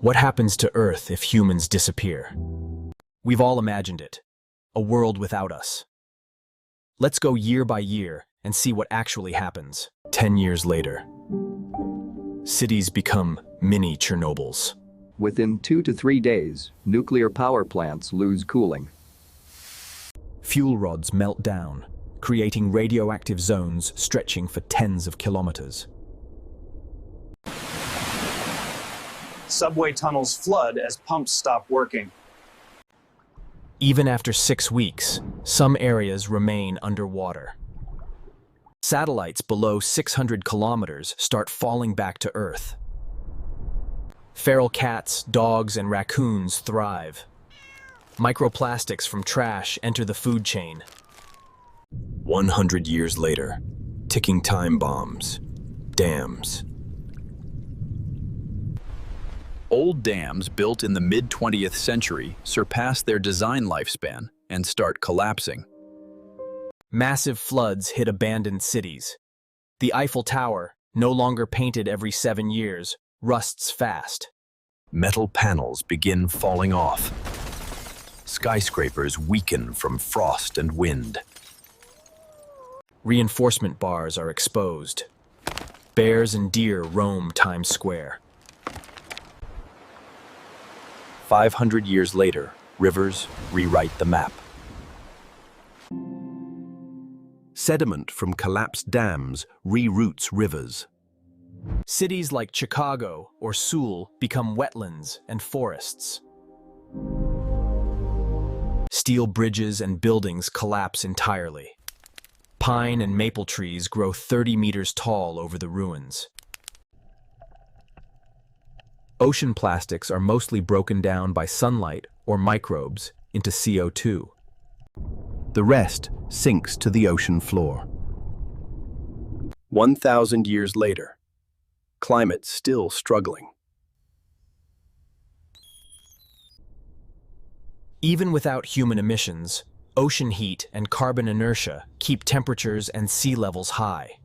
What happens to Earth if humans disappear? We've all imagined it, a world without us. Let's go year by year and see what actually happens. 10 years later, cities become mini Chernobyls. Within 2 to 3 days, nuclear power plants lose cooling. Fuel rods melt down, creating radioactive zones stretching for tens of kilometers. Subway tunnels flood as pumps stop working. Even after 6 weeks, some areas remain underwater. Satellites below 600 kilometers start falling back to Earth. Feral cats, dogs, and raccoons thrive. Microplastics from trash enter the food chain. 100 years later, ticking time bombs, dams. Old dams built in the mid-20th century surpass their design lifespan and start collapsing. Massive floods hit abandoned cities. The Eiffel Tower, no longer painted every 7 years, rusts fast. Metal panels begin falling off. Skyscrapers weaken from frost and wind. Reinforcement bars are exposed. Bears and deer roam Times Square. 500 years later, rivers rewrite the map. Sediment from collapsed dams reroutes rivers. Cities like Chicago or Seoul become wetlands and forests. Steel bridges and buildings collapse entirely. Pine and maple trees grow 30 meters tall over the ruins. Ocean plastics are mostly broken down by sunlight or microbes into CO2. The rest sinks to the ocean floor. 1,000 years later, climate still struggling. Even without human emissions, ocean heat and carbon inertia keep temperatures and sea levels high.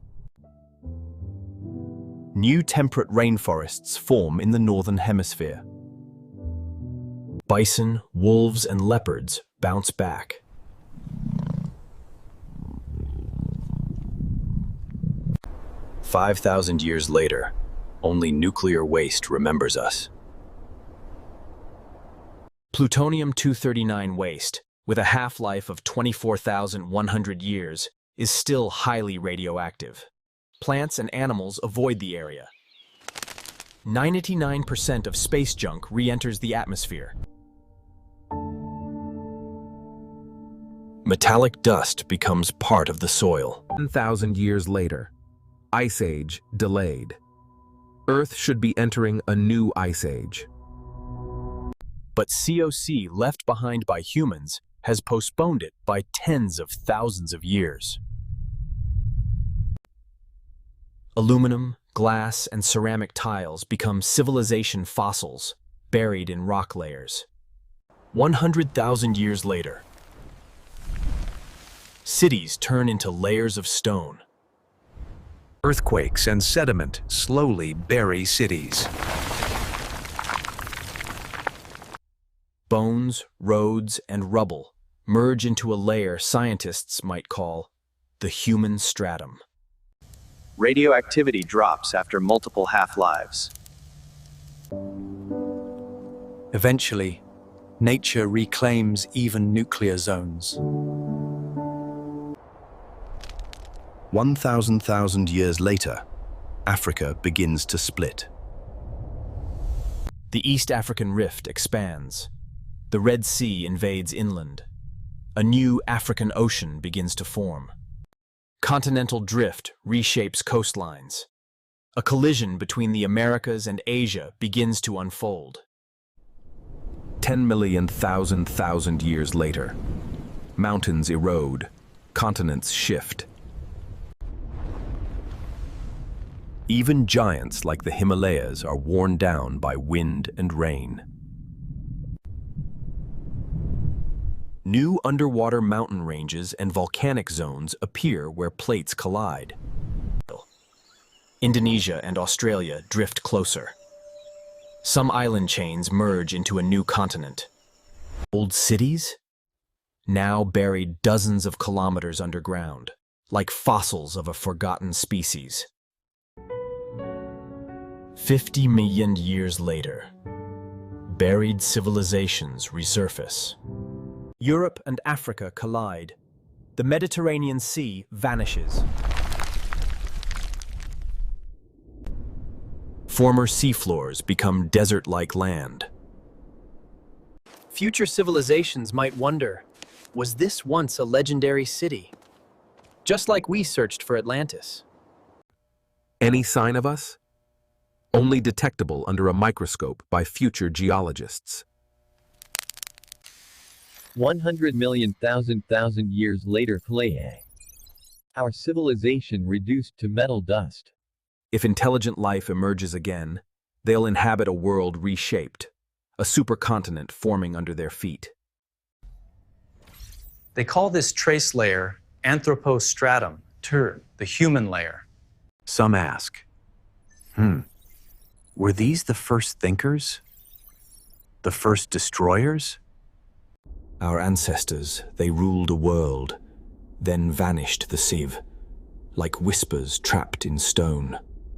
New temperate rainforests form in the northern hemisphere. Bison, wolves, and leopards bounce back. "5,000 years later, only nuclear waste remembers us." Plutonium-239 waste, with a half-life of 24,100 years, is still highly radioactive. Plants and animals avoid the area. 99% of space junk re-enters the atmosphere. Metallic dust becomes part of the soil. 1,000 years later, Ice Age delayed. Earth should be entering a new ice age. But COC left behind by humans has postponed it by tens of thousands of years. Aluminum, glass, and ceramic tiles become civilization fossils buried in rock layers. 100,000 years later, cities turn into layers of stone. Earthquakes and sediment slowly bury cities. Bones, roads, and rubble merge into a layer scientists might call the human stratum. Radioactivity drops after multiple half-lives. Eventually, nature reclaims even nuclear zones. 1,000 years later, Africa begins to split. The East African Rift expands. The Red Sea invades inland. A new African Ocean begins to form. Continental drift reshapes coastlines. A collision between the Americas and Asia begins to unfold. 10,000,000 years later, mountains erode, continents shift. Even giants like the Himalayas are worn down by wind and rain. New underwater mountain ranges and volcanic zones appear where plates collide. Indonesia and Australia drift closer. Some island chains merge into a new continent. Old cities? Now buried dozens of kilometers underground, like fossils of a forgotten species. 50 million years later, buried civilizations resurface. Europe and Africa collide. The Mediterranean Sea vanishes. Former seafloors become desert-like land. Future civilizations might wonder, was this once a legendary city? Just like we searched for Atlantis. Any sign of us? Only detectable under a microscope by future geologists. 100 million thousand years later. Our civilization reduced to metal dust. If intelligent life emerges again, they'll inhabit a world reshaped, a supercontinent forming under their feet. They call this trace layer stratum, the human layer. Some ask, were these the first thinkers? The first destroyers? Our ancestors, they ruled a world, then vanished the sieve, like whispers trapped in stone.